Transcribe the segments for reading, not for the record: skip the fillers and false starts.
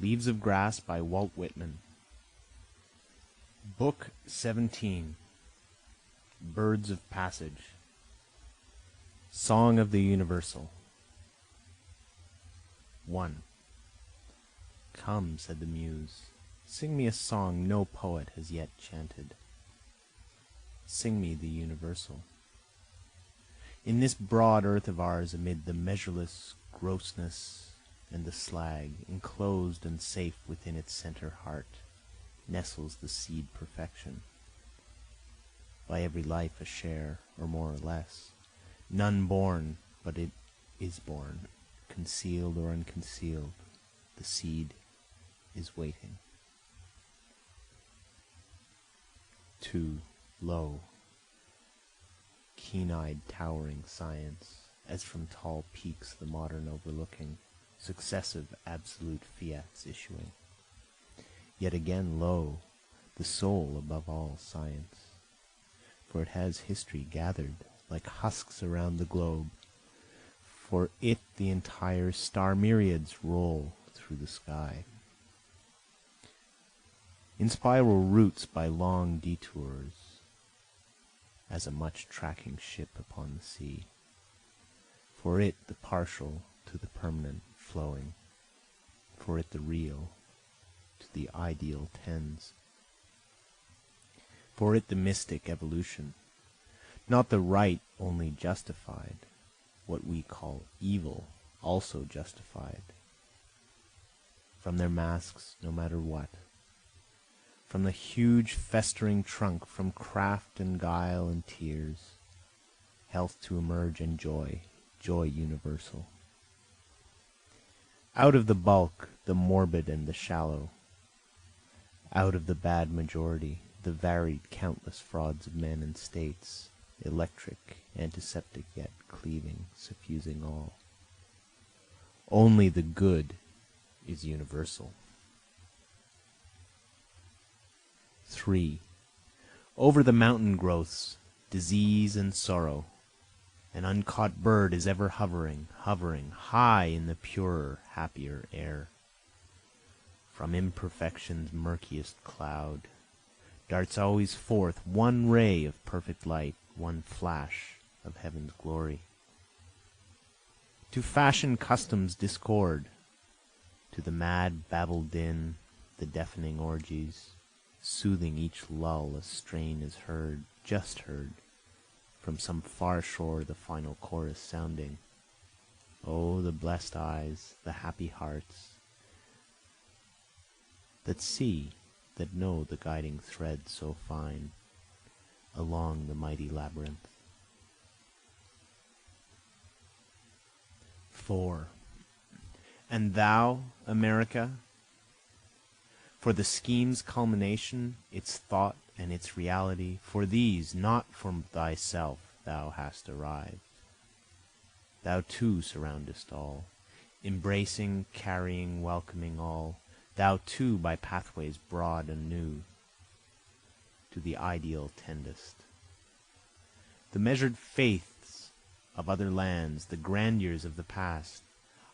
Leaves of Grass by Walt Whitman. Book 17. Birds of Passage. Song of the Universal. 1. Come, said the Muse, sing me a song no poet has yet chanted. Sing me the universal. In this broad earth of ours, amid the measureless grossness and the slag, enclosed and safe within its center heart, nestles the seed perfection. By every life a share, or more or less, none born, but it is born, concealed or unconcealed, the seed is waiting. 2. Lo, keen-eyed towering science, as from tall peaks the modern overlooking, successive absolute fiats issuing. Yet again, lo, the soul above all science, for it has history gathered like husks around the globe. For it the entire star myriads roll through the sky, in spiral routes by long detours, as a much tracking ship upon the sea. For it the partial to the permanent flowing, for it the real to the ideal tends. For it the mystic evolution, not the right only justified, what we call evil also justified. From their masks, no matter what, from the huge festering trunk, from craft and guile and tears, health to emerge and joy, joy universal. Out of the bulk, the morbid and the shallow, out of the bad majority, the varied countless frauds of men and states, electric, antiseptic yet cleaving, suffusing all. Only the good is universal. 3. Over the mountain growths, disease and sorrow, an uncaught bird is ever hovering, hovering, high in the purer, happier air. From imperfection's murkiest cloud darts always forth one ray of perfect light, one flash of heaven's glory. To fashion custom's discord, to the mad babble din, the deafening orgies, soothing each lull a strain is heard, just heard, from some far shore the final chorus sounding. Oh, the blessed eyes, the happy hearts, that see, that know the guiding thread so fine along the mighty labyrinth. 4. And thou, America, for the scheme's culmination, its thought and its reality, for these, not from thyself, thou hast arrived. Thou too surroundest all, embracing, carrying, welcoming all. Thou too by pathways broad and new to the ideal tendest. The measured faiths of other lands, the grandeurs of the past,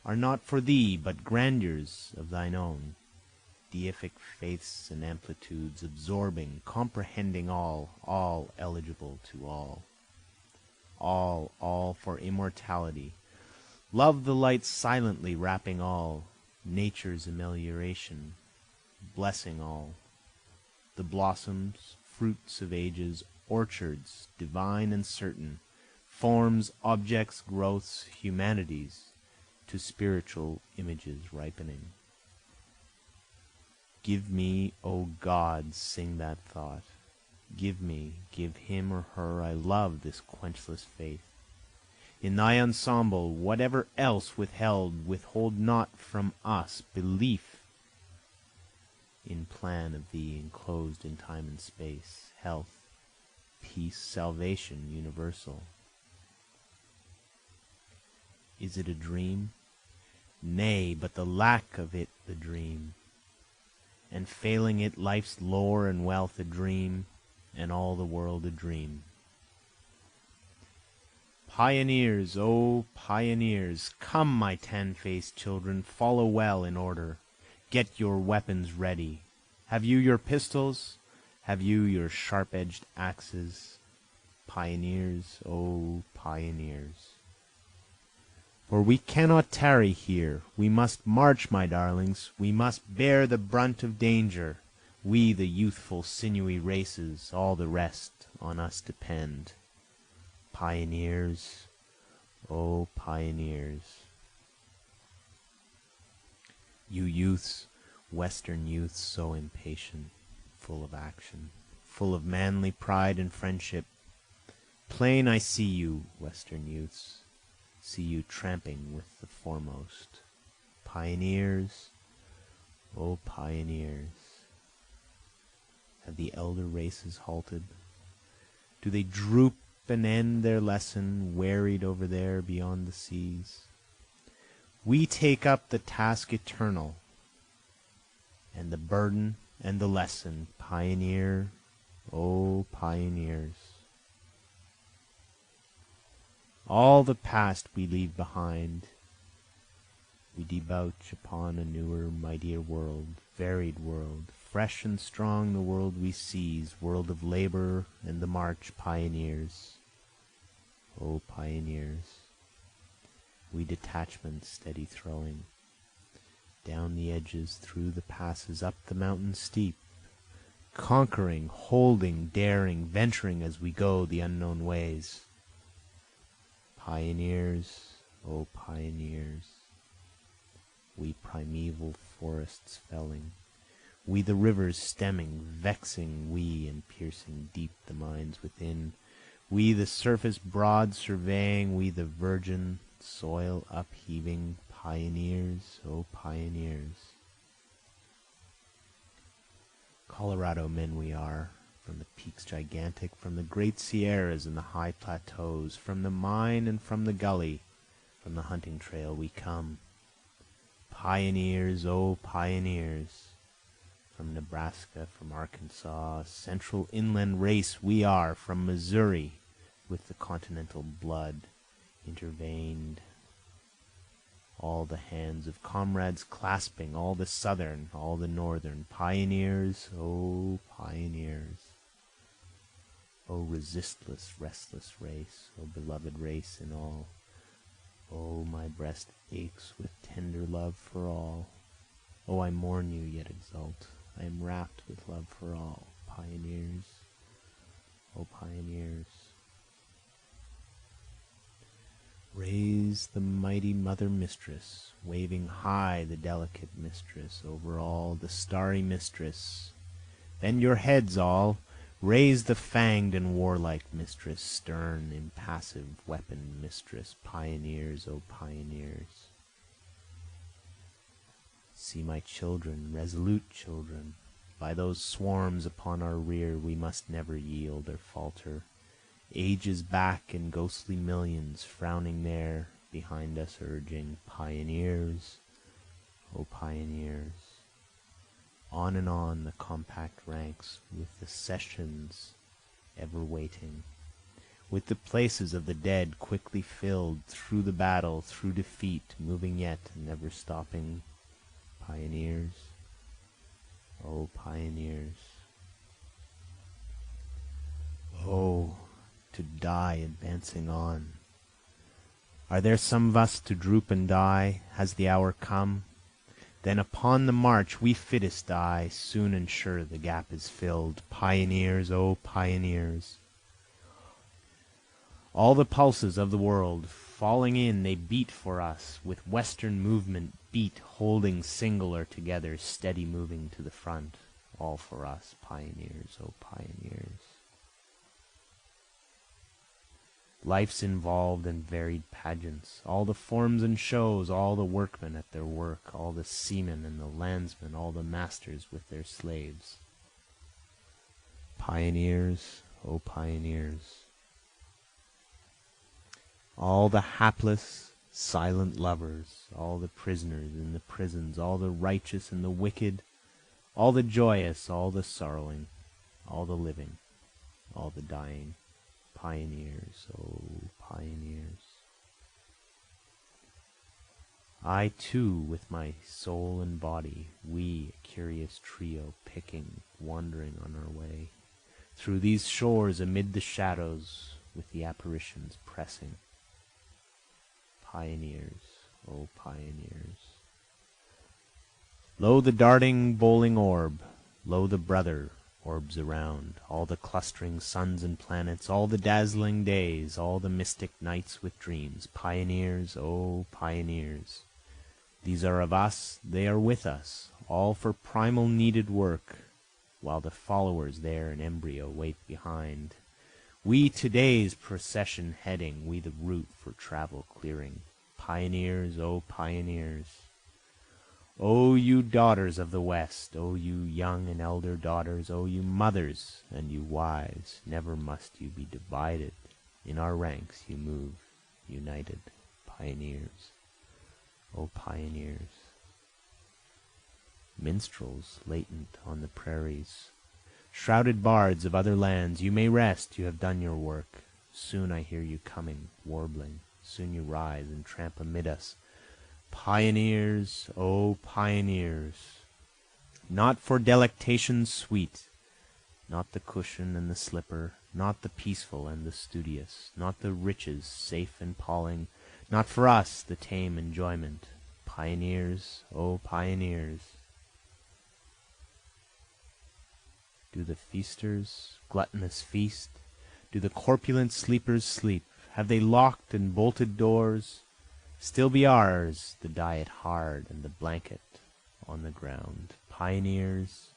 are not for thee but grandeurs of thine own. Deific faiths and amplitudes, absorbing, comprehending all eligible to all. All for immortality. Love the light silently wrapping all, nature's amelioration, blessing all. The blossoms, fruits of ages, orchards, divine and certain, forms, objects, growths, humanities, to spiritual images ripening. Give me, O God, sing that thought. Give me, give him or her I love this quenchless faith. In thy ensemble, whatever else withheld, withhold not from us belief in plan of thee enclosed in time and space, health, peace, salvation universal. Is it a dream? Nay, but the lack of it the dream, and failing it life's lore and wealth a dream, and all the world a dream. Pioneers, O pioneers, come my tan-faced children, follow well in order. get your weapons ready. Have you your pistols? Have you your sharp-edged axes? Pioneers, oh pioneers. For we cannot tarry here. We must march, my darlings. We must bear the brunt of danger. We, the youthful, sinewy races, all the rest on us depend. Pioneers, oh pioneers. You youths, Western youths so impatient, full of action, full of manly pride and friendship. Plain I see you, Western youths, see you tramping with the foremost. Pioneers, oh pioneers. Have the elder races halted? Do they droop and end their lesson, wearied over there beyond the seas? We take up the task eternal, and the burden and the lesson, pioneer, oh pioneers. All the past we leave behind. We debouch upon a newer, mightier world, varied world, fresh and strong the world we seize, world of labor and the march, pioneers, oh pioneers. We detachment steady throwing, down the edges, through the passes, up the mountain steep, conquering, holding, daring, venturing as we go the unknown ways. Pioneers, oh pioneers. We primeval forests felling, we the rivers stemming, vexing we and piercing deep the mines within, we the surface broad surveying, we the virgin soil upheaving, pioneers, oh pioneers. Colorado men we are, from the peaks gigantic, from the great Sierras and the high plateaus, from the mine and from the gully, from the hunting trail we come. Pioneers, oh pioneers. From Nebraska, from Arkansas, central inland race we are, from Missouri, with the continental blood intervened. All the hands of comrades clasping, all the southern, all the northern, pioneers, oh pioneers. O resistless, restless race, O beloved race in all. O my breast aches with tender love for all. O I mourn you yet exult, I am rapt with love for all. Pioneers, O pioneers. Raise the mighty mother mistress, waving high the delicate mistress, over all the starry mistress. Bend your heads all, raise the fanged and warlike mistress, stern, impassive, weaponed mistress, pioneers, O pioneers. See my children, resolute children, by those swarms upon our rear we must never yield or falter. Ages back in ghostly millions, frowning there, behind us urging, pioneers, O pioneers. On and on the compact ranks, with the sessions ever waiting, with the places of the dead quickly filled, through the battle, through defeat, moving yet and never stopping. Pioneers, O pioneers. Oh, to die advancing on. Are there some of us to droop and die? Has the hour come? Then upon the march we fittest die, soon and sure the gap is filled. Pioneers, O pioneers. All the pulses of the world, falling in they beat for us, with western movement beat, holding single or together, steady moving to the front, all for us, pioneers, O pioneers. Life's involved in varied pageants, all the forms and shows, all the workmen at their work, all the seamen and the landsmen, all the masters with their slaves. Pioneers, O pioneers. All the hapless, silent lovers, all the prisoners in the prisons, all the righteous and the wicked, all the joyous, all the sorrowing, all the living, all the dying. Pioneers, oh pioneers. I too with my soul and body, we a curious trio picking, wandering on our way, through these shores amid the shadows, with the apparitions pressing. Pioneers, O pioneers. Lo the darting bowling orb, lo the brother orbs around, all the clustering suns and planets, all the dazzling days, all the mystic nights with dreams. Pioneers, O pioneers. These are of us, they are with us, all for primal needed work, while the followers there in embryo wait behind. We today's procession heading, we the route for travel clearing. Pioneers, O pioneers. O you daughters of the West, O you young and elder daughters, O you mothers and you wives, never must you be divided. In our ranks you move, united. Pioneers, O pioneers. Minstrels latent on the prairies, shrouded bards of other lands, you may rest, you have done your work. Soon I hear you coming, warbling, soon you rise and tramp amid us. Pioneers, O pioneers, not for delectations sweet, not the cushion and the slipper, not the peaceful and the studious, not the riches safe and palling, not for us the tame enjoyment. Pioneers, O pioneers. Do the feasters gluttonous feast? Do the corpulent sleepers sleep? Have they locked and bolted doors? Still be ours the diet hard and the blanket on the ground. Pioneers,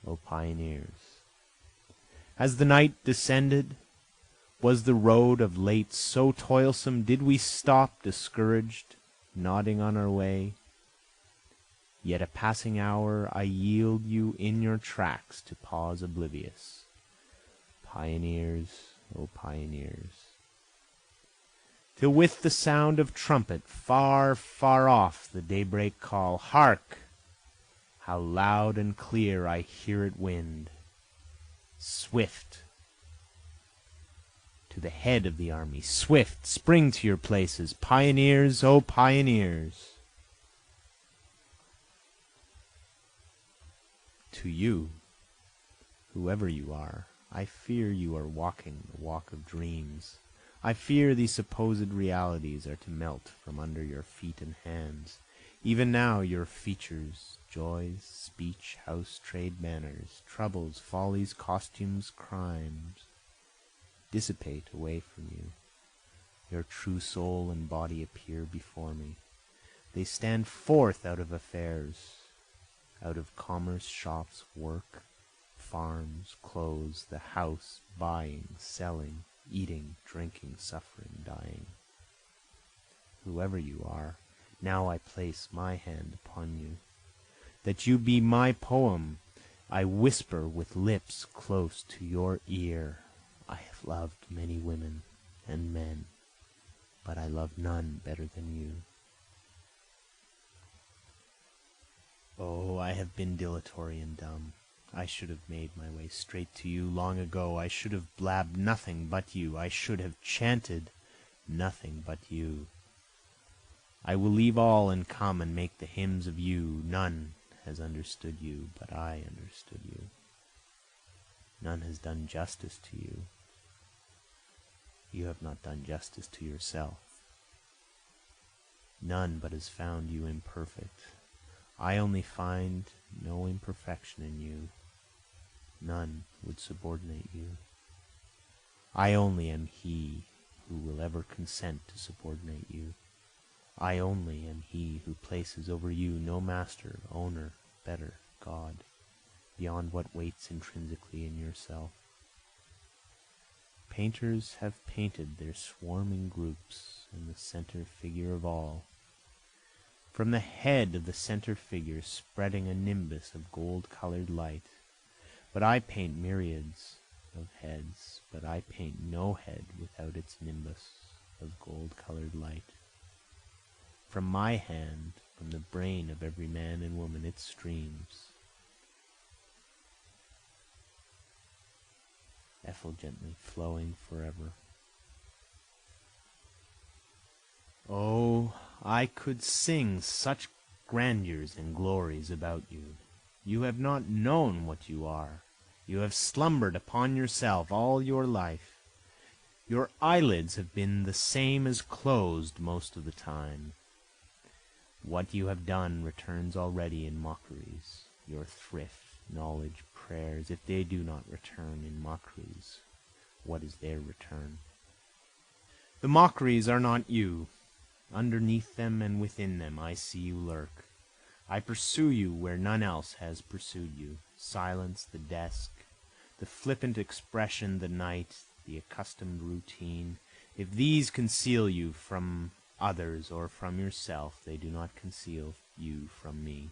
O pioneers. Has the night descended? Was the road of late so toilsome? Did we stop discouraged, nodding on our way? Yet a passing hour I yield you in your tracks to pause oblivious. Pioneers, O pioneers. Till with the sound of trumpet far, far off the daybreak call, hark! How loud and clear I hear it wind. Swift to the head of the army, swift, spring to your places, pioneers, O pioneers. To you, whoever you are, I fear you are walking the walk of dreams. I fear these supposed realities are to melt from under your feet and hands. Even now your features, joys, speech, house, trade, manners, troubles, follies, costumes, crimes, dissipate away from you. Your true soul and body appear before me. They stand forth out of affairs, out of commerce, shops, work, farms, clothes, the house, buying, selling, eating, drinking, suffering, dying. Whoever you are, now I place my hand upon you. That you be my poem, I whisper with lips close to your ear. I have loved many women and men, but I love none better than you. Oh, I have been dilatory and dumb. I should have made my way straight to you long ago. I should have blabbed nothing but you. I should have chanted nothing but you. I will leave all and come and make the hymns of you. None has understood you, but I understood you. None has done justice to you. You have not done justice to yourself. None but has found you imperfect. I only find no imperfection in you. None would subordinate you. I only am he who will ever consent to subordinate you. I only am he who places over you no master, owner, better, God, beyond what waits intrinsically in yourself. Painters have painted their swarming groups in the center figure of all. From the head of the center figure spreading a nimbus of gold-colored light. But I paint myriads of heads, but I paint no head without its nimbus of gold-colored light. From my hand, from the brain of every man and woman, it streams, effulgently flowing forever. Oh, I could sing such grandeurs and glories about you. You have not known what you are. You have slumbered upon yourself all your life. Your eyelids have been the same as closed most of the time. What you have done returns already in mockeries. Your thrift, knowledge, prayers, if they do not return in mockeries, what is their return? The mockeries are not you. Underneath them and within them I see you lurk. I pursue you where none else has pursued you. Silence, the desk, the flippant expression, the night, the accustomed routine. If these conceal you from others or from yourself, they do not conceal you from me.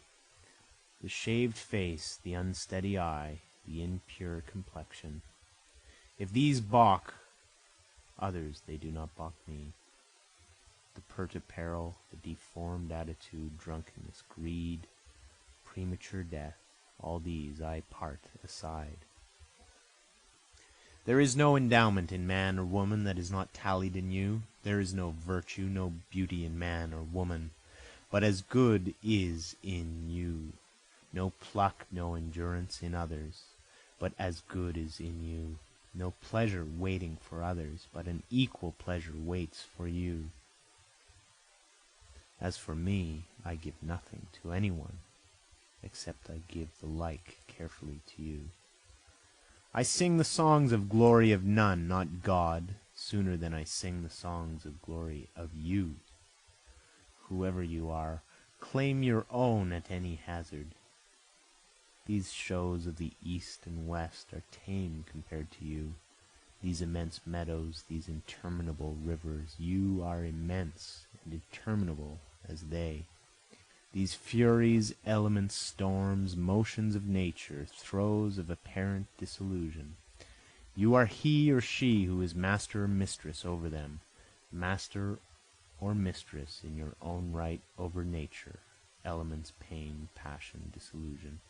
The shaved face, the unsteady eye, the impure complexion. If these balk others, they do not balk me. The pert apparel, the deformed attitude, drunkenness, greed, premature death, all these I part aside. There is no endowment in man or woman that is not tallied in you. There is no virtue, no beauty in man or woman, but as good is in you. No pluck, no endurance in others, but as good is in you. No pleasure waiting for others, but an equal pleasure waits for you. As for me, I give nothing to anyone, except I give the like carefully to you. I sing the songs of glory of none, not God, sooner than I sing the songs of glory of you. Whoever you are, claim your own at any hazard. These shows of the east and west are tame compared to you. These immense meadows, these interminable rivers, you are immense and interminable as they. These furies, elements, storms, motions of nature, throes of apparent disillusion. You are he or she who is master or mistress over them, master or mistress in your own right over nature, elements, pain, passion, disillusion.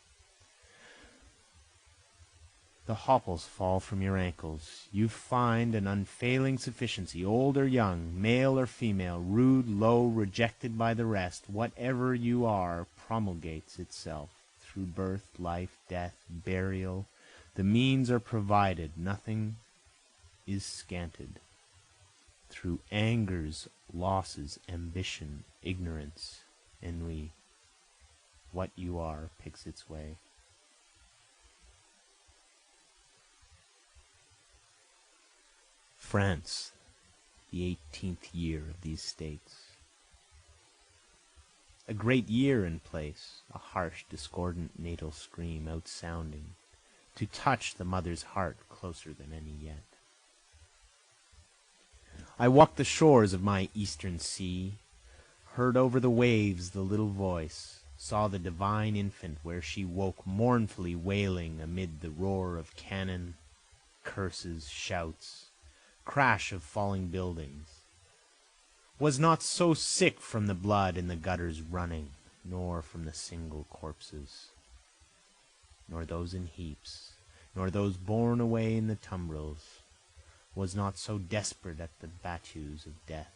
The hopples fall from your ankles. You find an unfailing sufficiency, old or young, male or female, rude, low, rejected by the rest. Whatever you are promulgates itself through birth, life, death, burial. The means are provided, nothing is scanted. Through angers, losses, ambition, ignorance, ennui, what you are picks its way. France, the 18th year of these states. A great year in place, a harsh, discordant natal scream outsounding, to touch the mother's heart closer than any yet. I walked the shores of my eastern sea, heard over the waves the little voice, saw the divine infant where she woke mournfully wailing amid the roar of cannon, curses, shouts, crash of falling buildings, was not so sick from the blood in the gutters running, nor from the single corpses, nor those in heaps, nor those borne away in the tumbrils, was not so desperate at the battues of death,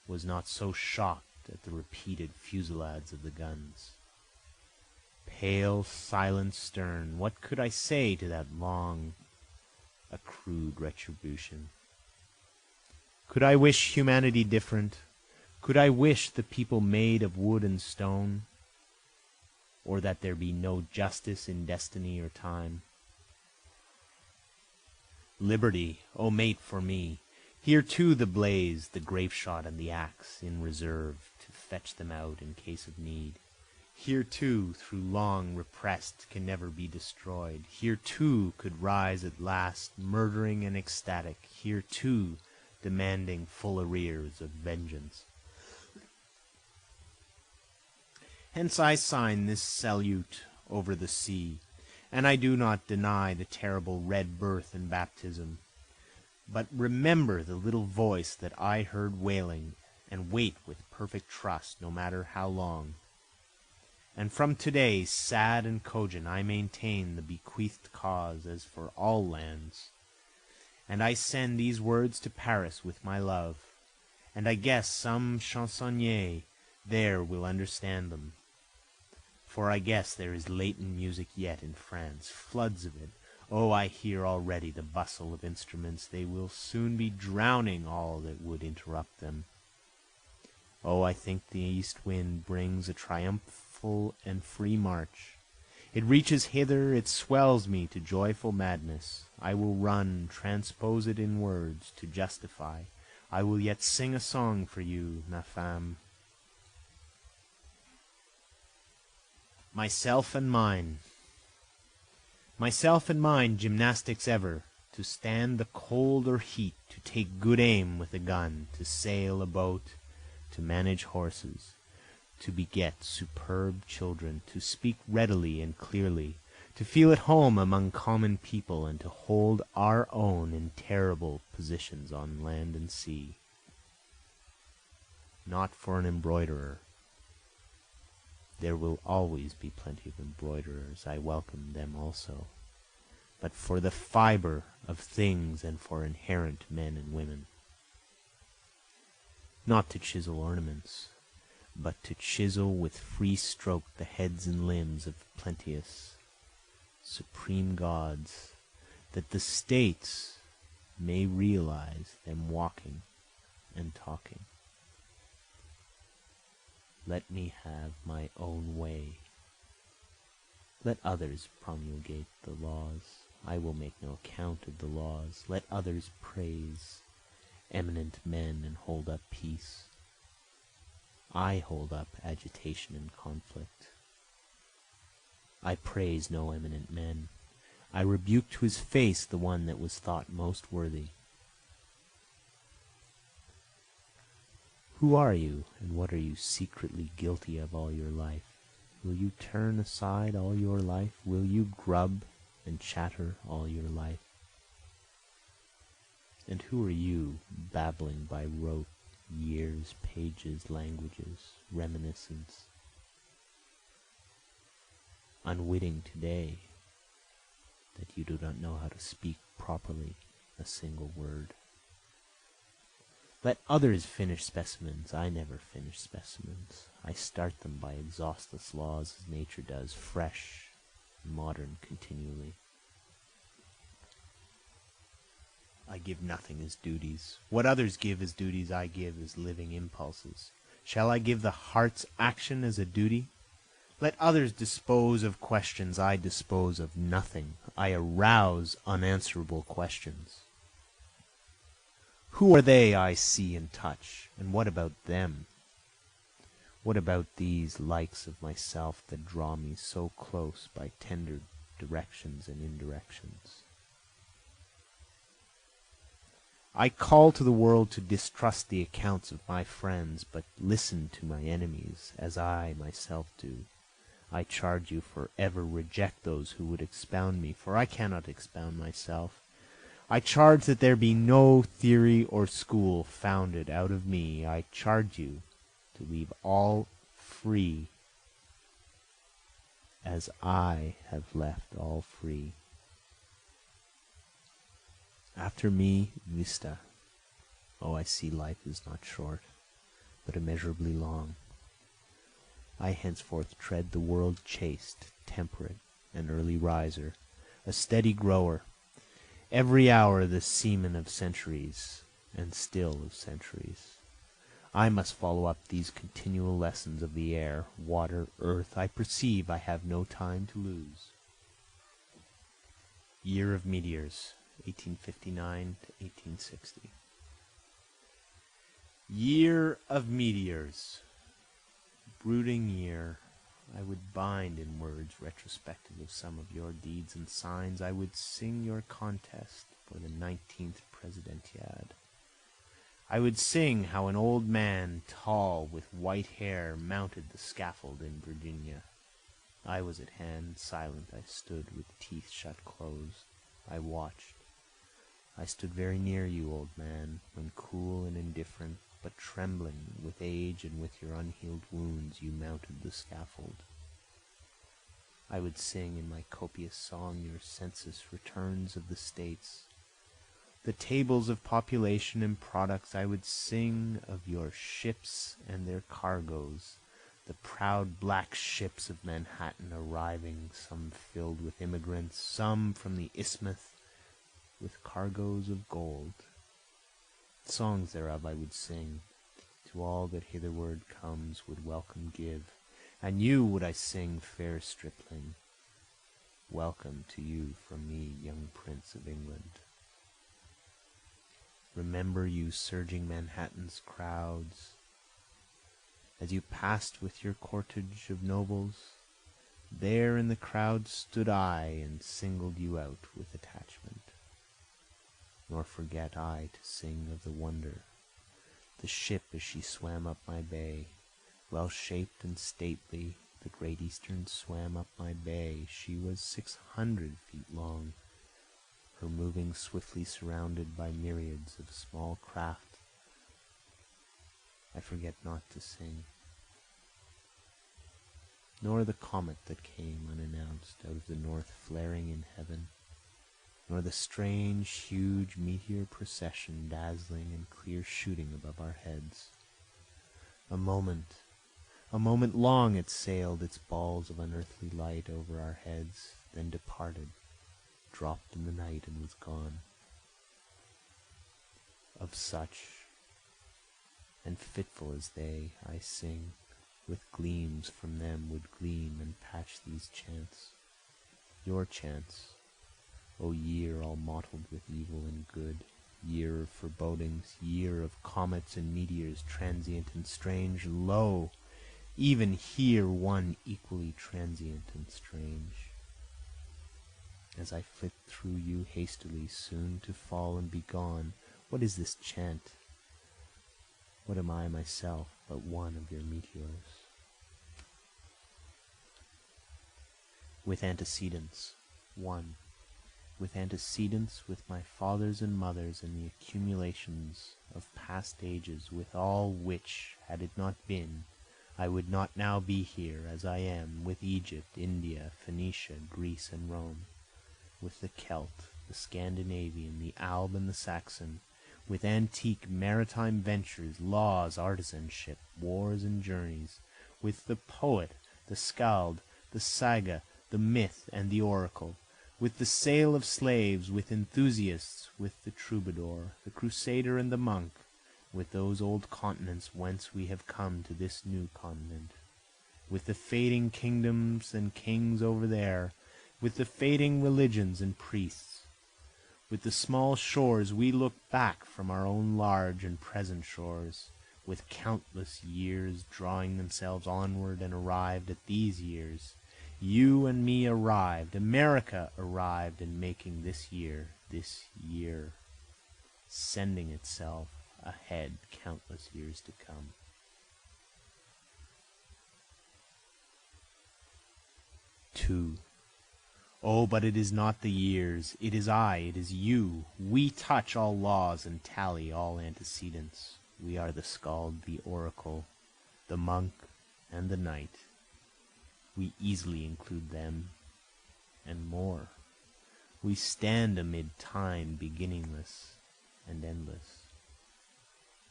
was not so shocked at the repeated fusillades of the guns. Pale, silent, stern, what could I say to that long, accrued retribution? Could I wish humanity different? Could I wish the people made of wood and stone? Or that there be no justice in destiny or time? Liberty, O mate for me, here too the blaze, the grape-shot and the axe in reserve to fetch them out in case of need. Here too, through long repressed, can never be destroyed. Here too could rise at last, murdering and ecstatic. Here too, demanding full arrears of vengeance. Hence I sign this salute over the sea, and I do not deny the terrible red birth and baptism, but remember the little voice that I heard wailing, and wait with perfect trust, no matter how long. And from today, sad and cogent, I maintain the bequeathed cause as for all lands. And I send these words to Paris with my love, and I guess some chansonnier there will understand them. For I guess there is latent music yet in France, floods of it. Oh, I hear already the bustle of instruments. They will soon be drowning all that would interrupt them. Oh, I think the east wind brings a triumphal and free march. It reaches hither, it swells me to joyful madness. I will run, transpose it in words, to justify. I will yet sing a song for you, ma femme. Myself and mine. Myself and mine, gymnastics ever, to stand the cold or heat, to take good aim with a gun, to sail a boat, to manage horses, to beget superb children, to speak readily and clearly, to feel at home among common people, and to hold our own in terrible positions on land and sea. Not for an embroiderer. There will always be plenty of embroiderers, I welcome them also, but for the fiber of things and for inherent men and women. Not to chisel ornaments, but to chisel with free stroke the heads and limbs of plenteous, supreme gods, that the states may realize them walking and talking. Let me have my own way. Let others promulgate the laws. I will make no account of the laws. Let others praise eminent men and hold up peace. I hold up agitation and conflict. I praise no eminent men. I rebuke to his face the one that was thought most worthy. Who are you, and what are you secretly guilty of all your life? Will you turn aside all your life? Will you grub and chatter all your life? And who are you, babbling by rote, years, pages, languages, reminiscence? Unwitting today that you do not know how to speak properly a single word. Let others finish specimens. I never finish specimens. I start them by exhaustless laws as nature does, fresh, modern continually. I give nothing as duties. What others give as duties I give as living impulses. Shall I give the heart's action as a duty? Let others dispose of questions. I dispose of nothing. I arouse unanswerable questions. Who are they I see and touch, and what about them? What about these likes of myself that draw me so close by tender directions and indirections? I call to the world to distrust the accounts of my friends, but listen to my enemies, as I myself do. I charge you for ever reject those who would expound me, for I cannot expound myself. I charge that there be no theory or school founded out of me. I charge you to leave all free as I have left all free. After me, vista. Oh, I see life is not short, but immeasurably long. I henceforth tread the world chaste, temperate, an early riser, a steady grower, every hour the seaman of centuries, and still of centuries. I must follow up these continual lessons of the air, water, earth. I perceive I have no time to lose. Year of Meteors, 1859 to 1860. Year of Meteors, brooding year, I would bind in words retrospective of some of your deeds and signs. I would sing your contest for the 19th Presidentiad. I would sing how an old man, tall, with white hair, mounted the scaffold in Virginia. I was at hand, silent I stood, with teeth shut closed. I watched. I stood very near you, old man, when cool and indifferent, but trembling with age and with your unhealed wounds, you mounted the scaffold. I would sing in my copious song your census returns of the states, the tables of population and products. I would sing of your ships and their cargoes, the proud black ships of Manhattan arriving, some filled with immigrants, some from the isthmus with cargoes of gold. Songs thereof I would sing, to all that hitherward comes would welcome give, and you would I sing, fair stripling, welcome to you from me, young Prince of England. Remember you surging Manhattan's crowds, as you passed with your cortege of nobles, there in the crowd stood I and singled you out with attachment. Nor forget I to sing of the wonder, the ship as she swam up my bay, well shaped and stately, the Great Eastern swam up my bay. She was 600 feet long, her moving swiftly surrounded by myriads of small craft. I forget not to sing. Nor the comet that came unannounced out of the north flaring in heaven, nor the strange huge meteor procession dazzling and clear shooting above our heads. A moment long it sailed its balls of unearthly light over our heads, then departed, dropped in the night and was gone. Of such, and fitful as they, I sing, with gleams from them would gleam and patch these chants, your chants, O year all mottled with evil and good, year of forebodings, year of comets and meteors transient and strange. Lo, even here one equally transient and strange. As I flit through you hastily, soon to fall and be gone, what is this chant? What am I myself but one of your meteors? With antecedents. 1. With antecedents, with my fathers and mothers and the accumulations of past ages, with all which, had it not been, I would not now be here as I am, with Egypt, India, Phoenicia, Greece, and Rome, with the Celt, the Scandinavian, the Alb, and the Saxon, with antique maritime ventures, laws, artisanship, wars, and journeys, with the poet, the skald, the saga, the myth, and the oracle, with the sale of slaves, with enthusiasts, with the troubadour, the crusader, and the monk, with those old continents whence we have come to this new continent, with the fading kingdoms and kings over there, with the fading religions and priests, with the small shores we look back from our own large and present shores, with countless years drawing themselves onward and arrived at these years. You and me arrived, America arrived in making this year, sending itself ahead countless years to come. 2. Oh, but it is not the years, it is I, it is you. We touch all laws and tally all antecedents. We are the skald, the oracle, the monk, and the knight. We easily include them, and more. We stand amid time beginningless and endless.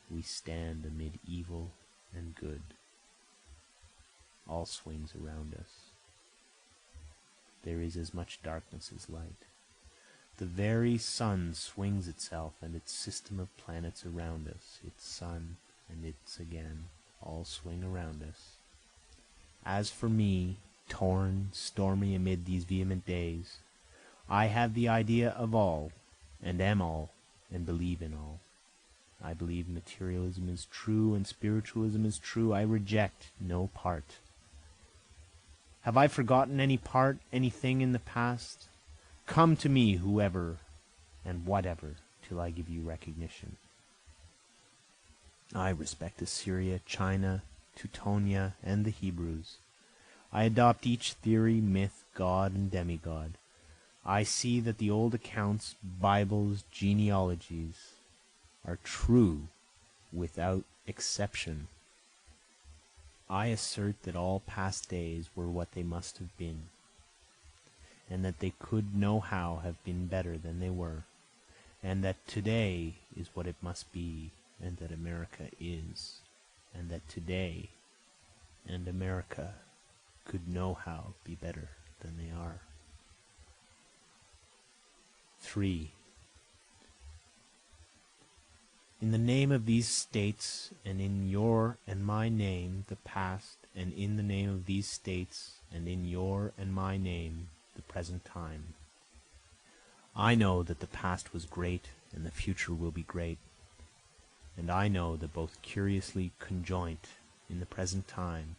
We stand amid evil and good. All swings around us. There is as much darkness as light. The very sun swings itself and its system of planets around us. Its sun and its again all swing around us. As for me, torn, stormy amid these vehement days, I have the idea of all, and am all, and believe in all. I believe materialism is true and spiritualism is true. I reject no part. Have I forgotten any part, anything in the past? Come to me, whoever and whatever, till I give you recognition. I respect Assyria, China, Teutonia, and the Hebrews. I adopt each theory, myth, god, and demigod. I see that the old accounts, Bibles, genealogies are true without exception. I assert that all past days were what they must have been, and that they could no how have been better than they were, and that today is what it must be, and that America is, and that today and America could no how be better than they are. 3. In the name of these states, and in your and my name, the past, and in the name of these states, and in your and my name, the present time. I know that the past was great, and the future will be great, and I know that both curiously conjoint in the present time.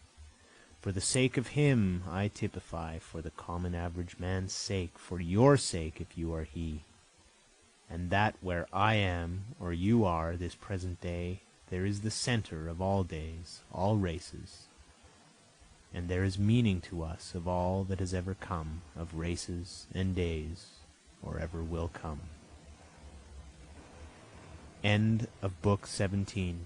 For the sake of him I typify, for the common average man's sake, for your sake if you are he. And that where I am, or you are, this present day, there is the center of all days, all races, and there is meaning to us of all that has ever come, of races and days, or ever will come. End of Book 17.